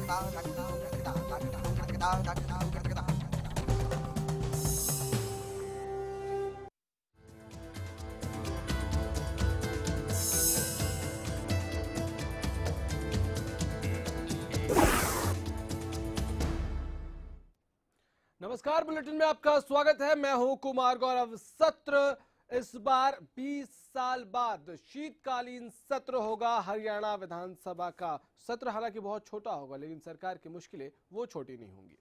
नमस्कार, बुलेटिन में आपका स्वागत है। मैं हूं कुमार गौरव। सत्र इस बार 20 साल बाद शीतकालीन सत्र होगा। हरियाणा विधानसभा का सत्र हालांकि बहुत छोटा होगा, लेकिन सरकार की मुश्किलें वो छोटी नहीं होंगी।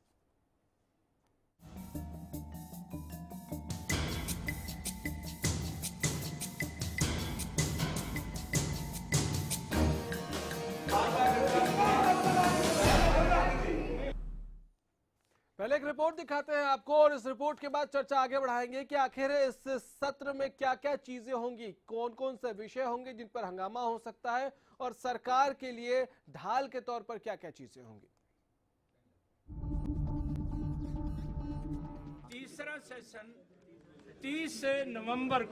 पहले एक रिपोर्ट दिखाते हैं आपको और इस रिपोर्ट के बाद चर्चा आगे बढ़ाएंगे कि आखिर इस सत्र में क्या क्या चीजें होंगी, कौन कौन से विषय होंगे जिन पर हंगामा हो सकता है और सरकार के लिए ढाल के तौर पर क्या क्या चीजें होंगी। तीसरा सेशन 30 नवंबर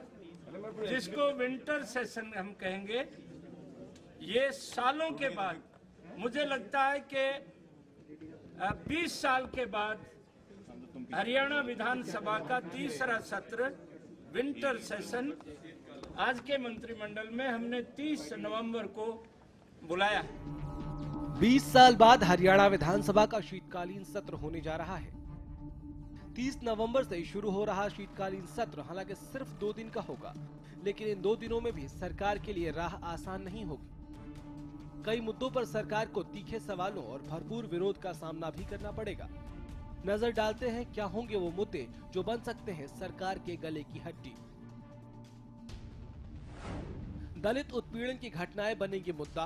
जिसको विंटर सेशन हम कहेंगे, ये सालों के बाद मुझे लगता है कि 20 साल के बाद हरियाणा विधानसभा का तीसरा सत्र विंटर सेशन आज के मंत्रिमंडल में हमने 30 नवंबर को बुलाया है। 20 साल बाद हरियाणा विधानसभा का शीतकालीन सत्र होने जा रहा है। 30 नवंबर से शुरू हो रहा शीतकालीन सत्र हालांकि सिर्फ 2 दिन का होगा, लेकिन इन 2 दिनों में भी सरकार के लिए राह आसान नहीं होगी। कई मुद्दों पर सरकार को तीखे सवालों और भरपूर विरोध का सामना भी करना पड़ेगा। नजर डालते हैं क्या होंगे वो मुद्दे जो बन सकते हैं सरकार के गले की हड्डी। दलित उत्पीड़न की घटनाएं बनेंगी मुद्दा।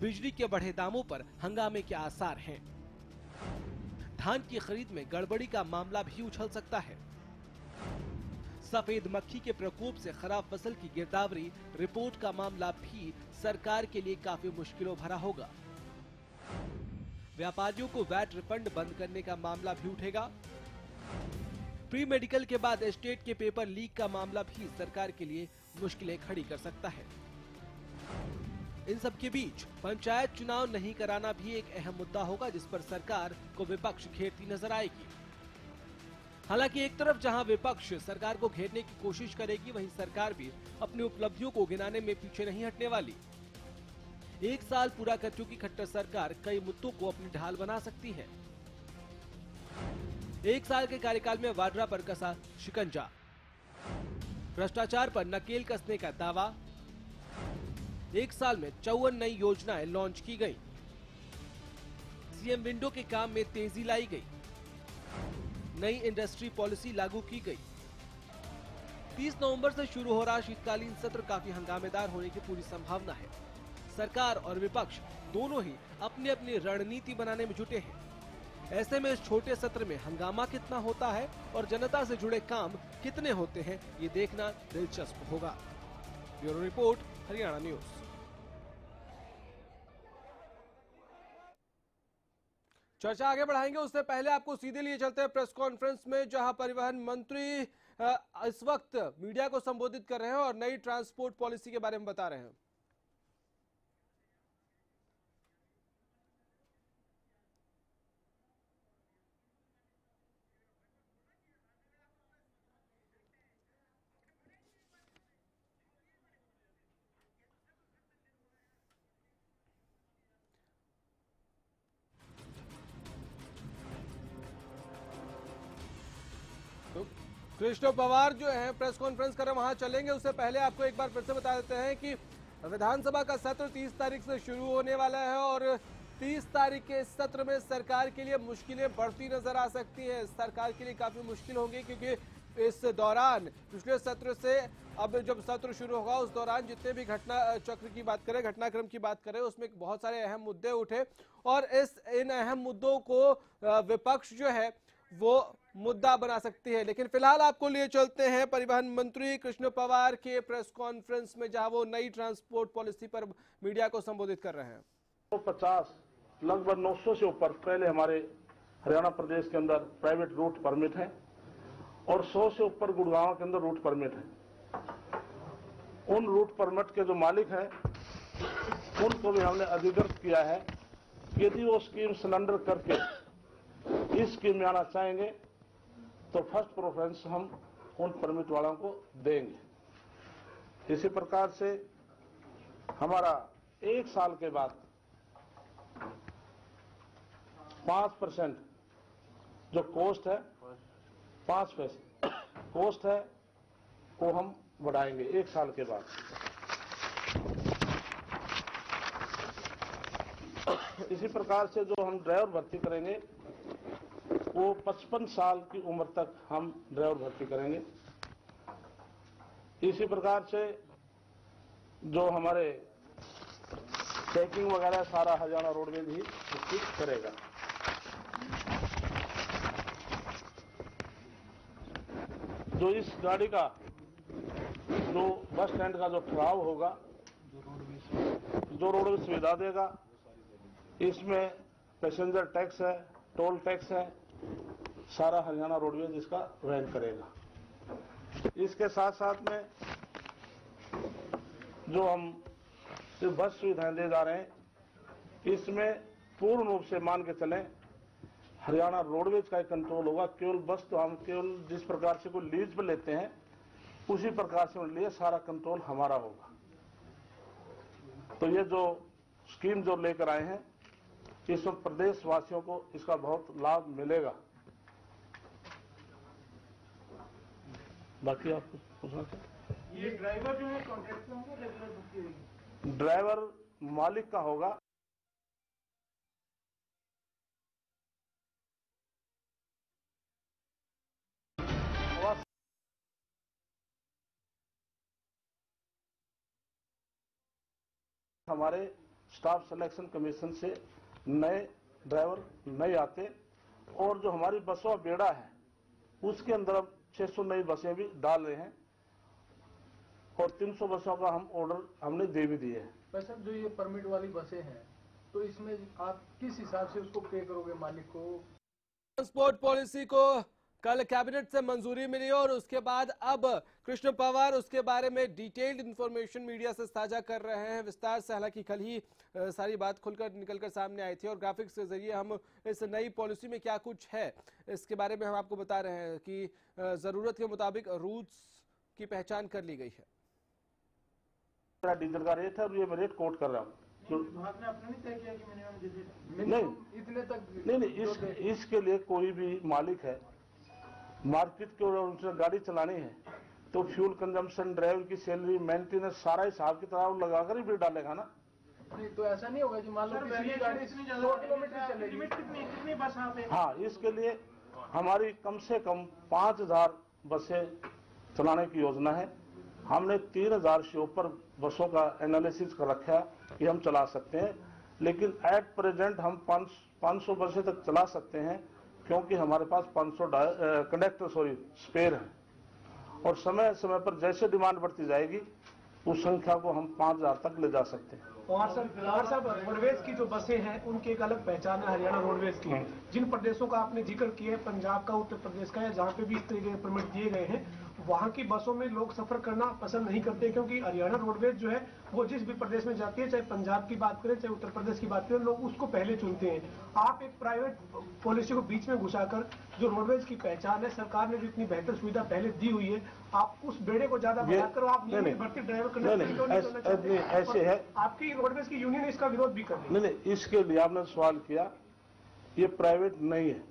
बिजली के बढ़े दामों पर हंगामे के आसार हैं। धान की खरीद में गड़बड़ी का मामला भी उछल सकता है। सफेद मक्खी के प्रकोप से खराब फसल की गिरदावरी रिपोर्ट का मामला भी सरकार के लिए काफी मुश्किलों भरा होगा। व्यापारियों को वैट रिफंड बंद करने का मामला भी उठेगा। प्री मेडिकल के बाद एस्टेट के पेपर लीक का मामला भी सरकार के लिए मुश्किलें खड़ी कर सकता है। इन सब के बीच पंचायत चुनाव नहीं कराना भी एक अहम मुद्दा होगा, जिस पर सरकार को विपक्ष घेरती नजर आएगी। हालांकि एक तरफ जहां विपक्ष सरकार को घेरने की कोशिश करेगी, वहीं सरकार भी अपनी उपलब्धियों को गिनाने में पीछे नहीं हटने वाली। 1 साल पूरा कर चुकी खट्टर सरकार कई मुद्दों को अपनी ढाल बना सकती है। 1 साल के कार्यकाल में वाड्रा पर कसा शिकंजा, भ्रष्टाचार पर नकेल कसने का दावा। 1 साल में 54 नई योजनाएं लॉन्च की गई। सीएम विंडो के काम में तेजी लाई गई। नई इंडस्ट्री पॉलिसी लागू की गई। 30 नवंबर से शुरू हो रहा शीतकालीन सत्र काफी हंगामेदार होने की पूरी संभावना है। सरकार और विपक्ष दोनों ही अपनी अपनी रणनीति बनाने में जुटे हैं। ऐसे में इस छोटे सत्र में हंगामा कितना होता है और जनता से जुड़े काम कितने होते हैं, ये देखना दिलचस्प होगा। Bureau report, Haryana news. चर्चा आगे बढ़ाएंगे, उससे पहले आपको सीधे लिए चलते हैं प्रेस कॉन्फ्रेंस में, जहां परिवहन मंत्री इस वक्त मीडिया को संबोधित कर रहे हैं और नई ट्रांसपोर्ट पॉलिसी के बारे में बता रहे हैं। कृष्ण पवार जो है प्रेस कॉन्फ्रेंस कर रहे हैं, वहां चलेंगे। उससे पहले आपको एक बार फिर से बता देते हैं कि विधानसभा का सत्र 30 तारीख से शुरू होने वाला है और 30 तारीख के सत्र में सरकार के लिए मुश्किलें बढ़ती नजर आ सकती हैं। सरकार के लिए काफी मुश्किल होंगी, क्योंकि इस दौरान पिछले सत्र से अब जब सत्र शुरू होगा उस दौरान जितने भी घटना चक्र की बात करें, घटनाक्रम की बात करें, उसमें बहुत सारे अहम मुद्दे उठे और इन अहम मुद्दों को विपक्ष जो है वो मुद्दा बना सकती है। लेकिन फिलहाल आपको लिए चलते हैं परिवहन मंत्री कृष्ण पवार के प्रेस कॉन्फ्रेंस में, जहां वो नई ट्रांसपोर्ट पॉलिसी पर मीडिया को संबोधित कर रहे हैं। 150 लगभग 900 से ऊपर पहले हमारे हरियाणा प्रदेश के अंदर प्राइवेट रूट परमिट है और 100 से ऊपर गुड़गांव के अंदर रूट परमिट है। उन रूट परमिट के जो मालिक हैं उनको भी हमने अधिकृत किया है यदि वो स्कीम सिलेंडर करके इस स्कीम में आना चाहेंगे तो फर्स्ट प्रेफरेंस हम उन परमिट वालों को देंगे। इसी प्रकार से हमारा 1 साल के बाद 5% जो कॉस्ट है 5 पैसे कॉस्ट है वो हम बढ़ाएंगे 1 साल के बाद। इसी प्रकार से जो हम ड्राइवर भर्ती करेंगे वो 55 साल की उम्र तक हम ड्राइवर भर्ती करेंगे। इसी प्रकार से जो हमारे चेकिंग वगैरह सारा हरियाणा रोडवेज ही इसकी करेगा। जो इस गाड़ी का जो बस स्टैंड का जो ठहराव होगा, जो रोडवेज सुविधा देगा, इसमें पैसेंजर टैक्स है, टोल टैक्स है, सारा हरियाणा रोडवेज इसका वहन करेगा। इसके साथ साथ में जो हम बस सुविधाएं दे जा रहे हैं, इसमें पूर्ण रूप से मान के चलें हरियाणा रोडवेज का कंट्रोल होगा। केवल बस तो हम केवल जिस प्रकार से कोई लीज पर लेते हैं उसी प्रकार से लिए सारा कंट्रोल हमारा होगा। तो ये जो स्कीम जो लेकर आए हैं इसमें प्रदेशवासियों को इसका बहुत लाभ मिलेगा। बाकी आप कुछ पूछना चाहते? ये ड्राइवर जो है कॉन्ट्रैक्ट में होगा, रेगुलर बुक होगी? ड्राइवर मालिक का होगा। हमारे स्टाफ सिलेक्शन कमीशन से नए ड्राइवर नहीं आते और जो हमारी बसों बेड़ा है उसके अंदर अब 600 नई बसें भी डाल रहे हैं और 300 बसों का हम ऑर्डर हमने दे भी दिए हैं। भाई साहब, जो ये परमिट वाली बसें हैं तो इसमें आप किस हिसाब से उसको पे करोगे मालिक को? ट्रांसपोर्ट पॉलिसी को कल कैबिनेट से मंजूरी मिली और उसके बाद अब कृष्ण पवार उसके बारे में डिटेल्ड इंफॉर्मेशन मीडिया से साझा कर रहे हैं विस्तार से। हालांकि कल ही सारी बात खुलकर निकलकर सामने आई थी और ग्राफिक्स के जरिए हम इस नई पॉलिसी में क्या कुछ है इसके बारे में हम आपको बता रहे हैं कि जरूरत के मुताबिक रूट्स की पहचान कर ली गई है। डीजल का रेट है और ये मैं रेट कोट कर रहा हूँ। आपने अपने नहीं तय किया कि मिनिमम नहीं इतने तक नहीं, इसके लिए कोई भी मालिक है मार्केट की ओर उनसे गाड़ी चलानी है तो फ्यूल कंजम्पशन, ड्राइवर की सैलरी, मेंटेनेंस सारा हिसाब किताब लगाकर ही बिल डालेगा ना। नहीं तो ऐसा नहीं होगा कि मान लो किसी की गाड़ी 100 किलोमीटर चलेगी, कितनी बस यहाँ पे? हाँ, इसके लिए हमारी कम से कम 5000 बसें चलाने की योजना है। हमने 3000 से ऊपर बसों का एनालिसिस कर रखा है कि हम चला सकते हैं, लेकिन एट प्रेजेंट हम 500 बसें तक चला सकते हैं क्योंकि हमारे पास 500 कंडक्टर स्पेयर हैं और समय समय पर जैसे डिमांड बढ़ती जाएगी उस संख्या को हम 5000 तक ले जा सकते हैं। और साहब रोडवेज की जो बसें हैं उनकी एक अलग पहचान है हरियाणा रोडवेज की। जिन प्रदेशों का आपने जिक्र किया है, पंजाब का, उत्तर प्रदेश का, या जहाँ पे भी इस तरीके के परमिट दिए गए हैं, वहाँ की बसों में लोग सफर करना पसंद नहीं करते क्योंकि हरियाणा रोडवेज जो है वो जिस भी प्रदेश में जाती है, चाहे पंजाब की बात करें चाहे उत्तर प्रदेश की बात करें, लोग उसको पहले चुनते हैं। आप एक प्राइवेट पॉलिसी को बीच में घुसाकर जो रोडवेज की पहचान है, सरकार ने जो इतनी बेहतर सुविधा पहले दी हुई है, आप उस बेड़े को ज्यादा बढ़ाकर आप नियमित भर्ती ड्राइवर करने ऐसे है। आपकी रोडवेज की यूनियन इसका विरोध भी कर रही है। नहीं, इसके लिए आपने सवाल किया, ये प्राइवेट नहीं है।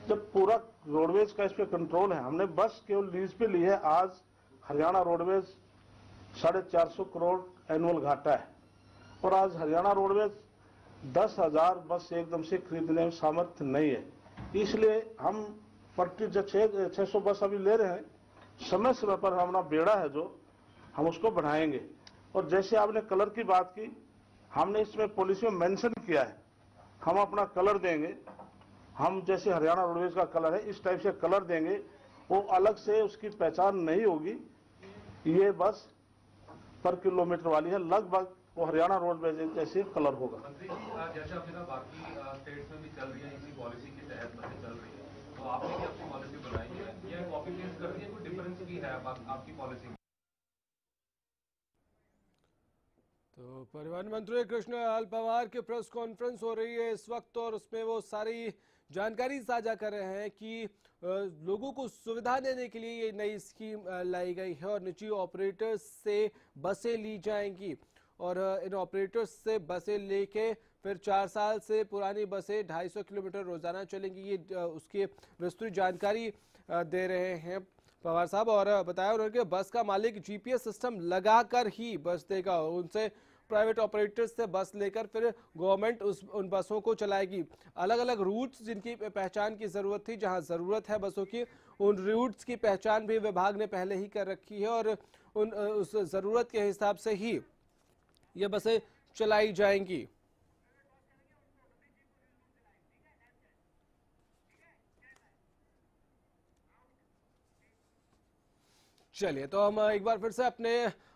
जब पूरा रोडवेज का इस पे कंट्रोल है, हमने बस केवल लीज पे ली है। आज हरियाणा रोडवेज 450 करोड़ एनुअल घाटा है और आज हरियाणा रोडवेज 10,000 बस एकदम से खरीदने में सामर्थ्य नहीं है। इसलिए हम प्रति 600 बस अभी ले रहे हैं, समय समय पर हमारा बेड़ा है जो हम उसको बढ़ाएंगे। और जैसे आपने कलर की बात की, हमने इसमें पॉलिसी में मेंशन किया है, हम अपना कलर देंगे। हम जैसे हरियाणा रोडवेज का कलर है इस टाइप से कलर देंगे, वो अलग से उसकी पहचान नहीं होगी। ये बस पर किलोमीटर वाली है, लगभग वो हरियाणा रोडवेज जैसे कलर होगा। मंत्री जी, जैसे आपने कहा बाकी स्टेट्स में भी चल रही है, इसी पॉलिसी के तहत बसें चल रही है, तो आपने क्या अपनी पॉलिसी बनाई है या कॉपी पेस्ट कर दी है? कोई डिफरेंस भी है आपकी पॉलिसी में? तो परिवहन मंत्री कृष्णलाल पंवार की प्रेस कॉन्फ्रेंस हो रही है इस वक्त और उसमें वो सारी जानकारी साझा कर रहे हैं कि लोगों को सुविधा देने के लिए ये नई स्कीम लाई गई है और निजी ऑपरेटर्स से बसें ली जाएंगी और इन ऑपरेटर्स से बसें लेके फिर 4 साल से पुरानी बसें 250 किलोमीटर रोजाना चलेंगी। ये उसकी विस्तृत जानकारी दे रहे हैं पवार साहब और बताया उन्होंने कि बस का मालिक जीपीएस सिस्टम लगाकर ही बस देगा। उनसे प्राइवेट ऑपरेटर्स से बस लेकर फिर गवर्नमेंट उन बसों को चलाएगी। अलग अलग रूट्स जिनकी पहचान की जरूरत थी, जहां जरूरत है बसों की, उन रूट्स की पहचान भी विभाग ने पहले ही कर रखी है और उस जरूरत के हिसाब से ही ये बसें चलाई जाएंगी। चलिए तो हम एक बार फिर से अपने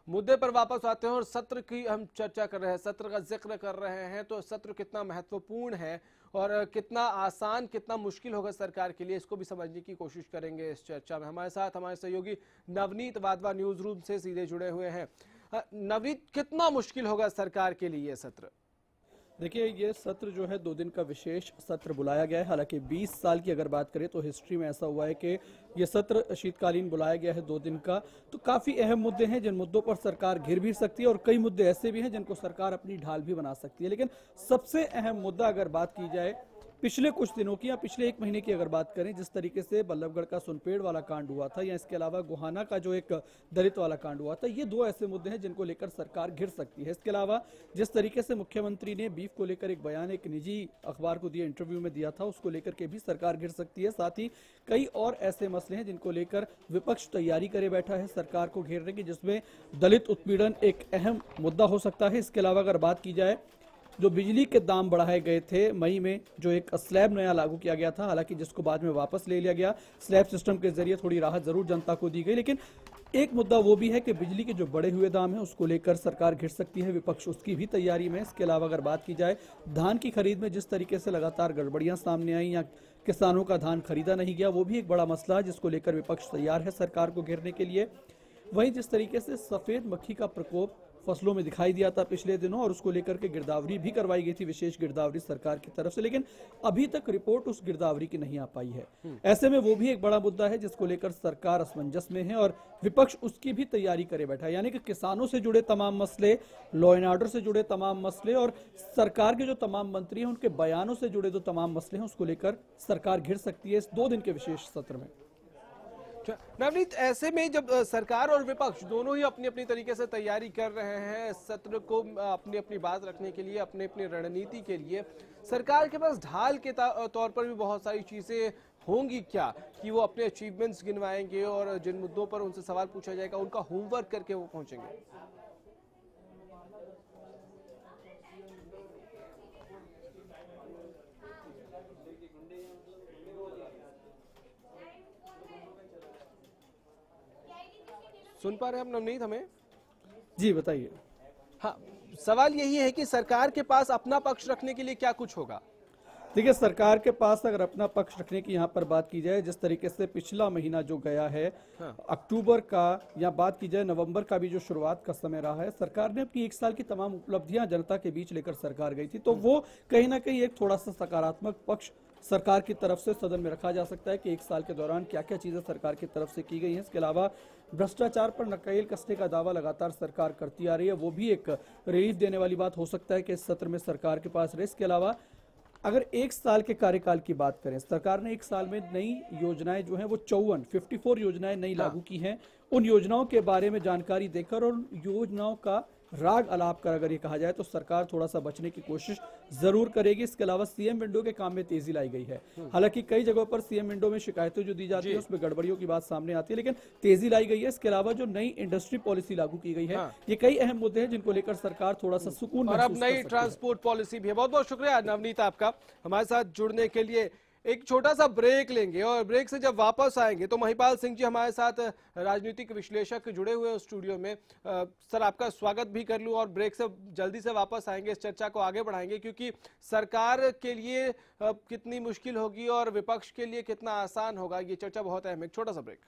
मुद्दे पर वापस आते हैं और सत्र की हम चर्चा कर रहे हैं, सत्र का जिक्र कर रहे हैं। तो सत्र कितना महत्वपूर्ण है और कितना आसान कितना मुश्किल होगा सरकार के लिए, इसको भी समझने की कोशिश करेंगे इस चर्चा में। हमारे साथ हमारे सहयोगी नवनीत वाधवा न्यूज रूम से सीधे जुड़े हुए हैं। नवनीत, कितना मुश्किल होगा सरकार के लिए ये सत्र? देखिए, ये सत्र जो है 2 दिन का विशेष सत्र बुलाया गया है। हालांकि 20 साल की अगर बात करें तो हिस्ट्री में ऐसा हुआ है कि ये सत्र शीतकालीन बुलाया गया है 2 दिन का। तो काफ़ी अहम मुद्दे हैं जिन मुद्दों पर सरकार घिर भी सकती है और कई मुद्दे ऐसे भी हैं जिनको सरकार अपनी ढाल भी बना सकती है। लेकिन सबसे अहम मुद्दा अगर बात की जाए पिछले कुछ दिनों की या पिछले 1 महीने की अगर बात करें, जिस तरीके से बल्लभगढ़ का सुनपेड़ वाला कांड हुआ था या इसके अलावा गोहाना का जो एक दलित वाला कांड हुआ था, ये 2 ऐसे मुद्दे हैं जिनको लेकर सरकार घिर सकती है। इसके अलावा जिस तरीके से मुख्यमंत्री ने बीफ को लेकर एक बयान एक निजी अखबार को दिए इंटरव्यू में दिया था, उसको लेकर के भी सरकार घिर सकती है। साथ ही कई और ऐसे मसले हैं जिनको लेकर विपक्ष तैयारी करे बैठा है सरकार को घेरने की, जिसमें दलित उत्पीड़न एक अहम मुद्दा हो सकता है। इसके अलावा अगर बात की जाए, जो बिजली के दाम बढ़ाए गए थे मई में, जो एक स्लैब नया लागू किया गया था, हालांकि जिसको बाद में वापस ले लिया गया, स्लैब सिस्टम के जरिए थोड़ी राहत जरूर जनता को दी गई। लेकिन एक मुद्दा वो भी है कि बिजली के जो बढ़े हुए दाम है उसको लेकर सरकार घिर सकती है, विपक्ष उसकी भी तैयारी में। इसके अलावा अगर बात की जाए धान की खरीद में जिस तरीके से लगातार गड़बड़ियां सामने आई या किसानों का धान खरीदा नहीं गया, वो भी एक बड़ा मसला है जिसको लेकर विपक्ष तैयार है सरकार को घेरने के लिए। वहीं जिस तरीके से सफेद मक्खी का प्रकोप फसलों में दिखाई दिया था पिछले दिनों और उसको लेकर के गिरदावरी भी करवाई गई थी, विशेष गिरदावरी सरकार की तरफ से, लेकिन अभी तक रिपोर्ट उस गिरदावरी की नहीं आ पाई है। ऐसे में वो भी एक बड़ा मुद्दा है जिसको लेकर सरकार असमंजस में है और विपक्ष उसकी भी तैयारी करे बैठा है। यानी कि किसानों से जुड़े तमाम मसले, लॉ एंड ऑर्डर से जुड़े तमाम मसले और सरकार के जो तमाम मंत्री हैं उनके बयानों से जुड़े जो तमाम मसले हैं उसको लेकर सरकार घिर सकती है इस 2 दिन के विशेष सत्र में। नवनीत, ऐसे में जब सरकार और विपक्ष दोनों ही अपनी अपनी तरीके से तैयारी कर रहे हैं सत्र को अपनी अपनी बात रखने के लिए, अपनी अपनी रणनीति के लिए, सरकार के पास ढाल के तौर पर भी बहुत सारी चीजें होंगी क्या कि वो अपने अचीवमेंट्स गिनवाएंगे और जिन मुद्दों पर उनसे सवाल पूछा जाएगा उनका होमवर्क करके वो पहुंचेंगे? सुन पा रहे हैं हम नवनीत हमें? जी बताइए। हाँ, सवाल यही है कि सरकार के पास अपना पक्ष रखने के लिए क्या कुछ होगा? देखिए, सरकार के पास अगर अपना पक्ष रखने की यहाँ पर बात की जाए, जिस तरीके से पिछला महीना जो गया है, अक्टूबर का या बात की जाए नवंबर का भी जो शुरुआत का समय रहा है, सरकार ने अपनी 1 साल की तमाम उपलब्धियां जनता के बीच लेकर सरकार गई थी। तो वो कहीं ना कहीं एक थोड़ा सा सकारात्मक पक्ष सरकार की तरफ से सदन में रखा जा सकता है कि 1 साल के दौरान क्या क्या चीजें सरकार की तरफ से की गई हैं। इसके अलावा भ्रष्टाचार पर नकेल कसने का दावा लगातार सरकार करती आ रही है, वो भी एक रिलीफ देने वाली बात हो सकता है कि इस सत्र में सरकार के पास रहे। इसके अलावा अगर 1 साल के कार्यकाल की बात करें, सरकार ने 1 साल में नई योजनाएं जो हैं वो 54 योजनाएं नई लागू की हैं। उन योजनाओं के बारे में जानकारी देकर और योजनाओं का राग अलाप कर अगर ये कहा जाए तो सरकार थोड़ा सा बचने की कोशिश जरूर करेगी। इसके अलावा सीएम विंडो के काम में तेजी लाई गई है। हालांकि कई जगहों पर सीएम विंडो में शिकायतें जो दी जाती है उसमें गड़बड़ियों की बात सामने आती है, लेकिन तेजी लाई गई है। इसके अलावा जो नई इंडस्ट्री पॉलिसी लागू की गई है, ये कई अहम मुद्दे हैं जिनको लेकर सरकार थोड़ा सा सुकून और अब नई ट्रांसपोर्ट पॉलिसी भी है। बहुत बहुत शुक्रिया नवनीत आपका हमारे साथ जुड़ने के लिए। एक छोटा सा ब्रेक लेंगे और ब्रेक से जब वापस आएंगे तो महिपाल सिंह जी हमारे साथ राजनीतिक विश्लेषक जुड़े हुए हैं स्टूडियो में। सर, आपका स्वागत भी कर लूं और ब्रेक से जल्दी से वापस आएंगे, इस चर्चा को आगे बढ़ाएंगे क्योंकि सरकार के लिए कितनी मुश्किल होगी और विपक्ष के लिए कितना आसान होगा, ये चर्चा बहुत अहम है। छोटा सा ब्रेक।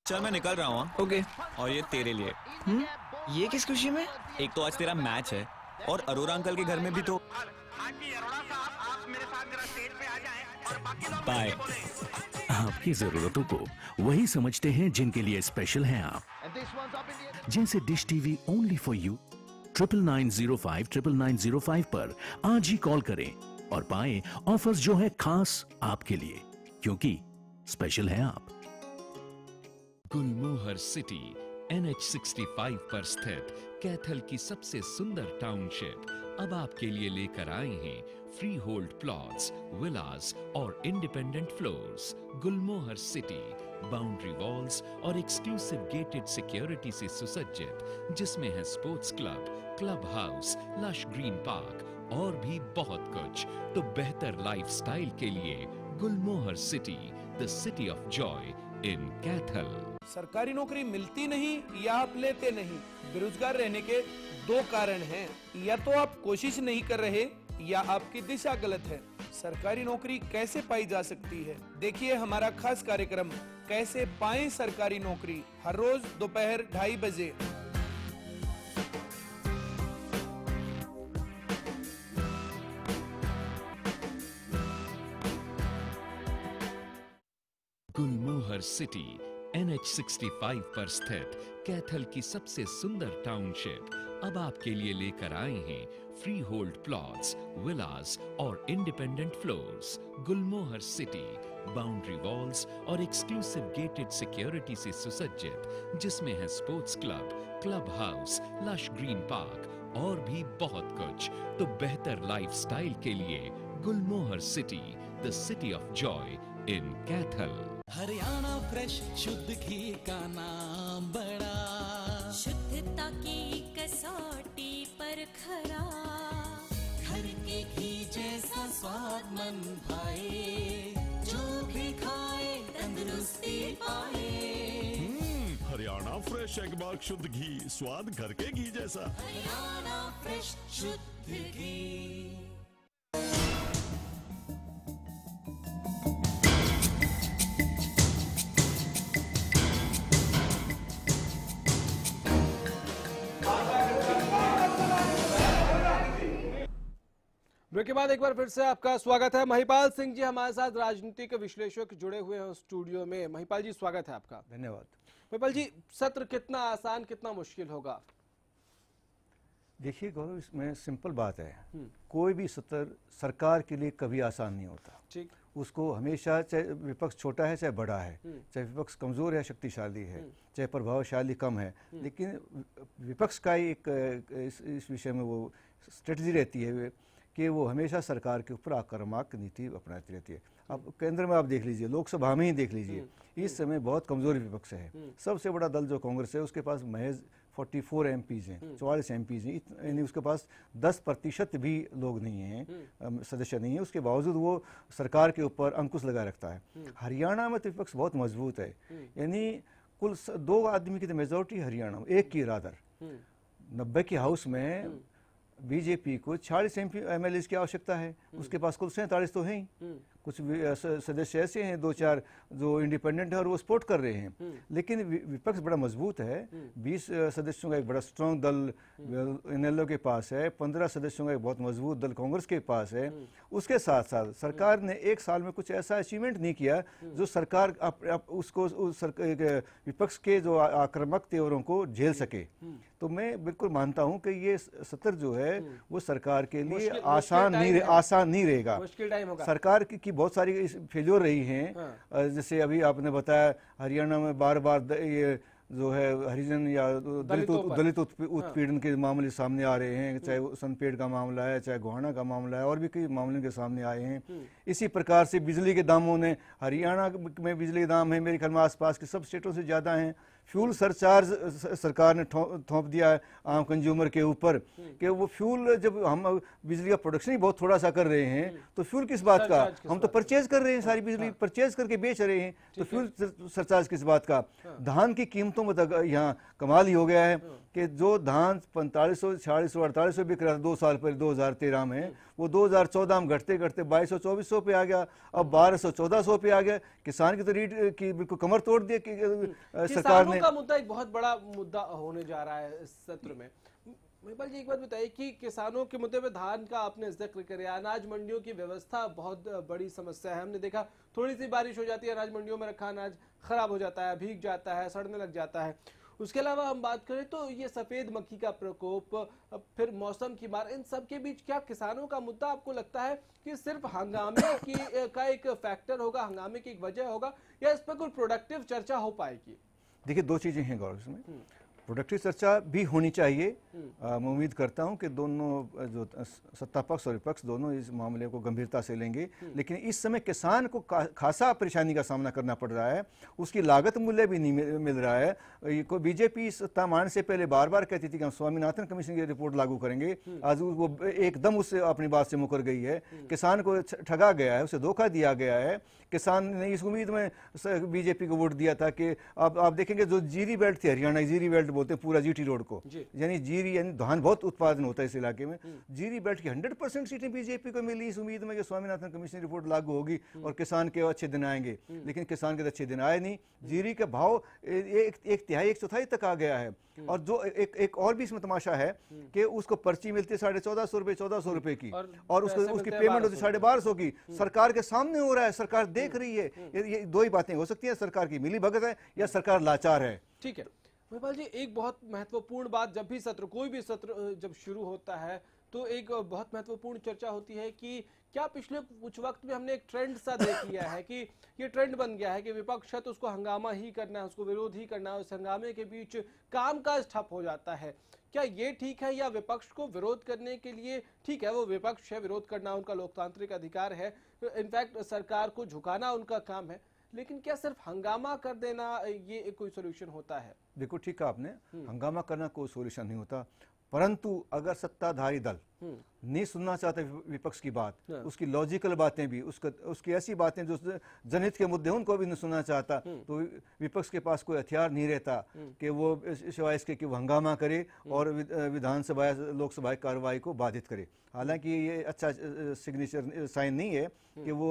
चल मैं निकल रहा हूँ। ओके। और ये तेरे लिए। ये किस खुशी में? एक तो आज तेरा मैच है और अरोरा अंकल के घर में भी तो। बाय। आपकी जरूरतों को वही समझते हैं जिनके लिए स्पेशल हैं आप, जिनसे dish TV only for you 9905 पर आज ही कॉल करें और पाएं ऑफर्स जो है खास आपके लिए, क्योंकि स्पेशल है आप। गुलमोहर सिटी NH65 पर स्थित कैथल की सबसे सुंदर टाउनशिप अब आपके लिए लेकर आए हैं फ्री होल्ड प्लॉट्स, विलास और independent floors. Gulmohar city boundary walls और एक्सक्लूसिव गेटेड सिक्योरिटी से सुसज्जित, जिसमें है sports club, club house, lush green park और भी बहुत कुछ। तो बेहतर लाइफस्टाइल के लिए Gulmohar city, the city of joy in Kaithal. सरकारी नौकरी मिलती नहीं या आप लेते नहीं, बेरोजगार रहने के दो कारण हैं। या तो आप कोशिश नहीं कर रहे या आपकी दिशा गलत है। सरकारी नौकरी कैसे पाई जा सकती है, देखिए हमारा खास कार्यक्रम कैसे पाएं सरकारी नौकरी, हर रोज दोपहर 2:30 बजे। गुलमोहर सिटी NH65 पर स्थित कैथल की सबसे सुंदर टाउनशिप अब आपके लिए लेकर आए हैं फ्री होल्ड प्लॉट्स, विलास और independent floors. Gulmohar city boundary walls और एक्सक्लूसिव गेटेड सिक्योरिटी से सुसज्जित, जिसमें है sports club, club house, lush green park और भी बहुत कुछ। तो बेहतर लाइफस्टाइल के लिए Gulmohar city, the city of joy in Kaithal. Haryana fresh शुद्ध घी का नाम बड़ा, शुद्धता की कसौटी पर खरा, घर के घी जैसा स्वाद मन भाए, जो भी खाए तंदुरुस्ती पाए। हरियाणा फ्रेश एगबाग शुद्ध घी, स्वाद घर के घी जैसा। हरियाणा फ्रेश शुद्ध घी। ब्रेक के बाद एक बार फिर से आपका स्वागत है। महिपाल सिंह जी हमारे साथ राजनीतिक विश्लेषक जुड़े हुए हैं स्टूडियो में। महिपाल जी स्वागत है आपका। धन्यवाद। महिपाल जी, सत्र कितना आसान कितना मुश्किल होगा? देखिए गौरव, इसमें सिंपल बात है, कोई भी सत्र सरकार के लिए कभी आसान नहीं होता। ठीक। उसको हमेशा, चाहे विपक्ष छोटा है चाहे बड़ा है, चाहे विपक्ष कमज़ोर या शक्तिशाली है, चाहे प्रभावशाली कम है, लेकिन विपक्ष का एक इस विषय में वो स्ट्रेटजी रहती है कि वो हमेशा सरकार के ऊपर आक्रामक नीति अपनाती रहती है। अब केंद्र में आप देख लीजिए, लोकसभा में ही देख लीजिए, इस समय बहुत कमज़ोर विपक्ष है। सबसे बड़ा दल जो कांग्रेस है, उसके पास महज 44 MPs हैं, 44 MPs हैं, यानी उसके पास 10% भी लोग नहीं हैं, सदस्य नहीं है। उसके बावजूद वो सरकार के ऊपर अंकुश लगा रखता है। हरियाणा में तो विपक्ष बहुत मजबूत है, यानी कुल 2 आदमी की तो मेजोरिटी हरियाणा में, एक की रादर 90 की हाउस में बीजेपी को 40 MLAs की आवश्यकता है, उसके पास कुल 47 तो हैं ही। कुछ सदस्य ऐसे हैं 2-4 जो इंडिपेंडेंट है और वो सपोर्ट कर रहे हैं, लेकिन विपक्ष बड़ा मजबूत है। 20 सदस्यों का एक बड़ा स्ट्रॉन्ग दल इनेलो के पास है, 15 सदस्यों का एक बहुत मजबूत दल कांग्रेस के पास है। उसके साथ साथ सरकार ने एक साल में कुछ ऐसा अचीवमेंट नहीं किया जो सरकार उसको विपक्ष के जो आक्रामक तेवरों को झेल सके। तो मैं बिल्कुल मानता हूं कि ये सत्र जो है वो सरकार के लिए आसान नहीं रहेगा। मुश्किल टाइम होगा। सरकार की बहुत सारी फेल्योर रही हैं। जैसे अभी आपने बताया, हरियाणा में बार-बार ये जो है हरिजन या दलित उत्पीड़न के मामले सामने आ रहे हैं, चाहे वो सनपेड़ का मामला है, चाहे गोहाना का मामला है, और भी कई मामले के सामने आए हैं। इसी प्रकार से बिजली के दामों ने, हरियाणा में बिजली के दाम है मेरे ख्याल में आसपास के सब स्टेटों से ज़्यादा हैं। फ्यूल सरचार्ज सरकार ने थोप दिया है आम कंज्यूमर के ऊपर, कि वो फ्यूल, जब हम बिजली का प्रोडक्शन ही बहुत थोड़ा सा कर रहे हैं तो फ्यूल किस बात का, हम तो परचेज कर रहे हैं, सारी बिजली परचेज करके बेच रहे हैं, तो फ्यूल सरचार्ज किस बात का। धान की कीमतों में यहाँ कमाल ही हो गया है। कि जो धान 4500, 4600, 4800 बिक रहा था 2 साल पहले 2013 में, वो 2014 में घटते घटते 2200-2400 पे आ गया, अब 1200-1400 पे आ गया। किसान की तो रीड की बिल्कुल कमर तोड़ दिया कि सरकार ने। किसानों का मुद्दा एक बहुत बड़ा मुद्दा होने जा रहा है इस सत्र में। महिपाल जी, एक बात बताइए कि किसानों के मुद्दे में धान का आपने जिक्र किया, अनाज मंडियों की व्यवस्था बहुत बड़ी समस्या है। हमने देखा थोड़ी सी बारिश हो जाती है, अनाज मंडियों में रखा अनाज खराब हो जाता है, भीग जाता है, सड़ने लग जाता है। उसके अलावा हम बात करें तो ये सफेद मक्खी का प्रकोप, फिर मौसम की मार, इन सब के बीच क्या किसानों का मुद्दा आपको लगता है कि सिर्फ हंगामे का एक फैक्टर होगा, हंगामे की एक वजह होगा, या इस पर कोई प्रोडक्टिव चर्चा हो पाएगी? देखिए, दो चीजें हैं गौरव इसमें। प्रोडक्टिव चर्चा भी होनी चाहिए। मैं उम्मीद करता हूं कि दोनों जो सत्ता पक्ष और विपक्ष दोनों इस मामले को गंभीरता से लेंगे, लेकिन इस समय किसान को खासा परेशानी का सामना करना पड़ रहा है, उसकी लागत मूल्य भी नहीं मिल रहा है। बीजेपी सत्ता मानने से पहले बार बार कहती थी कि हम स्वामीनाथन कमीशन की रिपोर्ट लागू करेंगे, आज वो एकदम उससे अपनी बात से मुकर गई है। किसान को ठगा गया है, उसे धोखा दिया गया है। किसान ने इस उम्मीद में बीजेपी को वोट दिया था कि आप देखेंगे जो जीरी बेल्ट थी, हरियाणा जीरी बेल्ट बोलते हैं पूरा जीटी रोड को, यानी जीरी यानी धान बहुत उत्पादन होता है इस इलाके में। जीरी बेल्ट की 100% सीटें बीजेपी को मिली इस उम्मीद में कि स्वामीनाथन कमीशन रिपोर्ट लागू होगी और किसान के अच्छे दिन आएंगे, लेकिन किसान के अच्छे दिन आए नहीं। जीरी का भाव एक तिहाई, 1/4 तक आ गया है। और जो एक और भी इसमें तमाशा है कि उसको पर्ची मिलती है 1450 रुपए, 1400 रुपए की, और उसकी पेमेंट होती है 1250 की। सरकार के सामने हो रहा है, सरकार देख रही है। ये दो ही बातें हो सकती है, सरकार की मिली भगत है या सरकार लाचार है। ठीक है महिपाल जी, एक बहुत महत्वपूर्ण बात, जब भी सत्र, कोई भी सत्र जब शुरू होता है तो एक बहुत महत्वपूर्ण चर्चा होती है कि क्या पिछले कुछ वक्त में हमने एक ट्रेंड सा देख लिया है कि ये ट्रेंड बन गया है कि विपक्ष है तो उसको हंगामा ही करना है, उसको विरोध ही करना है, उस हंगामे के बीच कामकाज ठप हो जाता है। क्या ये ठीक है, या विपक्ष को विरोध करने के लिए, ठीक है वो विपक्ष है, विरोध करना उनका लोकतांत्रिक अधिकार है, इनफैक्ट सरकार को झुकाना उनका काम है, लेकिन क्या सिर्फ हंगामा कर देना ये कोई सोल्यूशन होता है? देखो, ठीक है आपने, हंगामा करना कोई सोल्यूशन नहीं होता, परंतु अगर सत्ताधारी दल नहीं सुनना चाहते विपक्ष की बात, उसकी लॉजिकल बातें भी, उसकी ऐसी बातें जो जनहित के मुद्दे उनको भी नहीं सुनना चाहता, तो विपक्ष के पास कोई हथियार नहीं रहता कि वो सिवाय इसके कि वो हंगामा करे और विधानसभा लोकसभा की कार्रवाई को बाधित करे। हालांकि ये अच्छा सिग्नेचर साइन नहीं है कि वो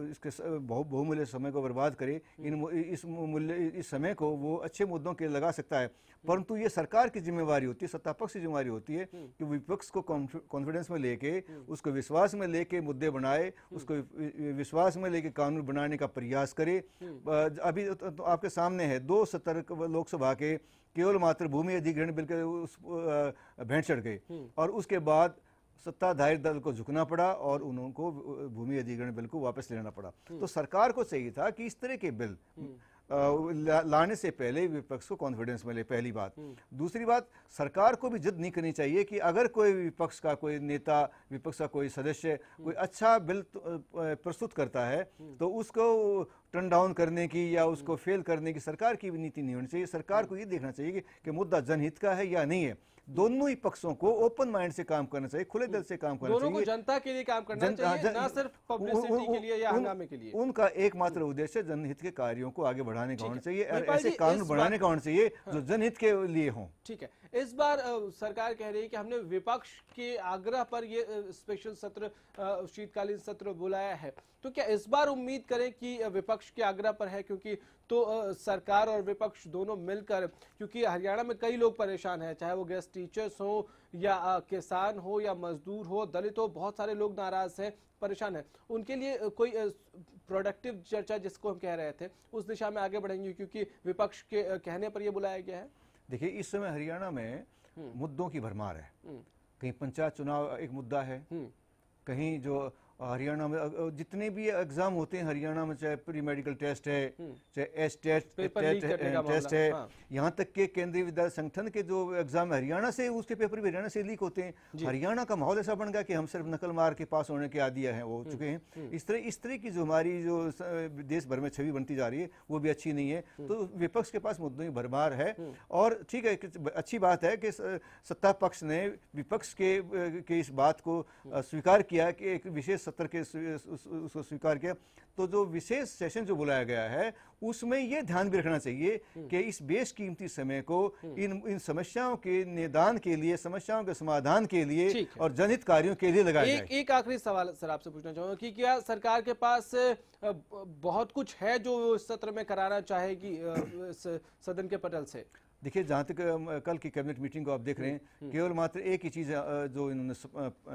इसके बहुमूल्य समय को बर्बाद करे, इस समय को वो अच्छे मुद्दों के लगा सकता है, परंतु ये सरकार की जिम्मेवारी होती है, सत्ता पक्ष की जिम्मेवारी होती है कि विपक्ष को कॉन्फिडेंस में लेके, उसको विश्वास में लेके मुद्दे बनाए, उसको विश्वास में लेके कानून बनाने का प्रयास करे। अभी तो आपके सामने है 2 सत्र लोकसभा के केवल मात्र भूमि अधिग्रहण बिल के भेंट चढ़ गए, और उसके बाद सत्ताधारी दल को झुकना पड़ा और उनको भूमि अधिग्रहण बिल को वापस लेना पड़ा। तो सरकार को चाहिए था कि इस तरह के बिल लाने से पहले विपक्ष को कॉन्फिडेंस मिले, पहली बात। दूसरी बात, सरकार को भी जिद नहीं करनी चाहिए कि अगर कोई विपक्ष का कोई नेता, विपक्ष का कोई सदस्य कोई अच्छा बिल प्रस्तुत करता है तो उसको टर्न डाउन करने की या उसको फेल करने की सरकार की भी नीति नहीं होनी चाहिए। सरकार को ये देखना चाहिए कि मुद्दा जनहित का है या नहीं है। दोनों ही पक्षों को ओपन माइंड से काम करना चाहिए, खुले दिल से काम करना चाहिए। दोनों को जनता के लिए काम करना चाहिए, ना सिर्फ पब्लिसिटी के लिए या हंगामे के लिए। उनका एकमात्र उद्देश्य जनहित के कार्यों को आगे बढ़ाने का होना चाहिए, ऐसे कानून बनाने का होना चाहिए जो जनहित के लिए हों। ठीक है, इस बार सरकार कह रही है कि हमने विपक्ष के आग्रह पर ये स्पेशल सत्र, शीतकालीन सत्र बुलाया है, तो क्या इस बार उम्मीद करें कि विपक्ष के आग्रह पर है? क्योंकि तो सरकार और विपक्ष दोनों मिलकर, क्योंकि हरियाणा में कई लोग परेशान हैं, चाहे वो गेस्ट टीचर्स हो या किसान हो या मजदूर हो, दलित हो, बहुत सारे लोग नाराज हैं, परेशान हैं। उनके लिए कोई प्रोडक्टिव चर्चा जिसको हम कह रहे थे उस दिशा में आगे बढ़ेंगे, क्योंकि विपक्ष के कहने पर यह बुलाया गया है। देखिए, इस समय हरियाणा में मुद्दों की भरमार है। कहीं पंचायत चुनाव एक मुद्दा है, कहीं जो हरियाणा में जितने भी एग्जाम होते हैं हरियाणा में, चाहे प्री मेडिकल टेस्ट है, चाहे एस टेस्ट टेस्ट है, यहाँ तक के केंद्रीय विद्यालय संगठन के जो एग्जाम हरियाणा से, उसके पेपर भी हरियाणा से लीक होते हैं। हरियाणा का माहौल ऐसा बन गया कि हम सिर्फ नकल मार के पास होने के आदी हैं, वो हो चुके हैं। इस तरह की जो हमारी जो देश भर में छवि बनती जा रही है वो भी अच्छी नहीं है। तो विपक्ष के पास मुद्दों की भरमार है, और ठीक है, अच्छी बात है कि सत्ता पक्ष ने विपक्ष के इस बात को स्वीकार किया कि एक विशेष सत्र के उसको स्वीकार किया। तो जो विशेष सेशन जो बुलाया गया है उसमें ये ध्यान भी रखना चाहिए कि इस बेशकीमती समय को इन समस्याओं के निदान के लिए, समस्याओं के समाधान के लिए और जनहित कार्यों के लिए लगाया जाए। एक आखिरी सवाल सर आपसे पूछना चाहूंगा कि क्या सरकार के पास बहुत कुछ है जो सत्र में कराना चाहेगी सदन के पटल से? देखिए, जहाँ तक कल की कैबिनेट मीटिंग को आप देख रहे हैं, केवल मात्र एक ही चीज़ जो इन्होंने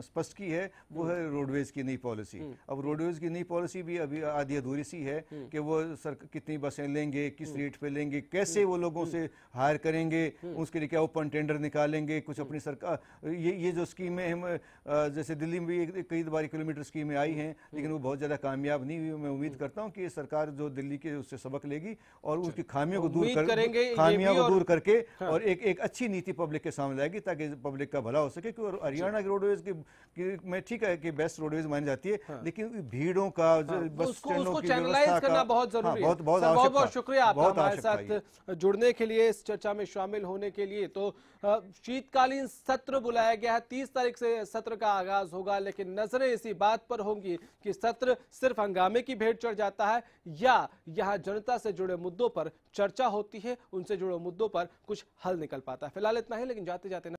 स्पष्ट की है वो है रोडवेज की नई पॉलिसी। अब रोडवेज की नई पॉलिसी भी अभी आधी अधूरी सी है कि वो कितनी बसें लेंगे, किस रेट पे लेंगे, कैसे वो लोगों से हायर करेंगे, उसके लिए क्या ओपन टेंडर निकालेंगे, कुछ अपनी सरकार ये जो स्कीमें हम जैसे दिल्ली में भी कई बार किलोमीटर स्कीमें आई हैं लेकिन वो बहुत ज़्यादा कामयाब नहीं हुई। मैं उम्मीद करता हूँ कि सरकार जो दिल्ली के उससे सबक लेगी और उसकी खामियों को दूर करके और एक अच्छी नीति पब्लिक के सामने लाएगी ताकि पब्लिक का भला हो सके। क्योंकि हरियाणा की रोडवेज की मैं ठीक है कि बेस्ट रोडवेज मानी जाती है, लेकिन भीड़ों का बस स्टैंडों की व्यवस्था करना बहुत जरूरी है। बहुत बहुत शुक्रिया आपका हमारे साथ जुड़ने के लिए, इस चर्चा में शामिल होने के लिए। तो शीतकालीन सत्र बुलाया गया है, 30 तारीख से सत्र का आगाज होगा, लेकिन नजरें इसी बात पर होंगी कि सत्र सिर्फ हंगामे की भेंट चढ़ जाता है या यहाँ जनता से जुड़े मुद्दों पर चर्चा होती है, उनसे जुड़े मुद्दों पर कुछ हल निकल पाता है। फिलहाल इतना ही, लेकिन जाते जाते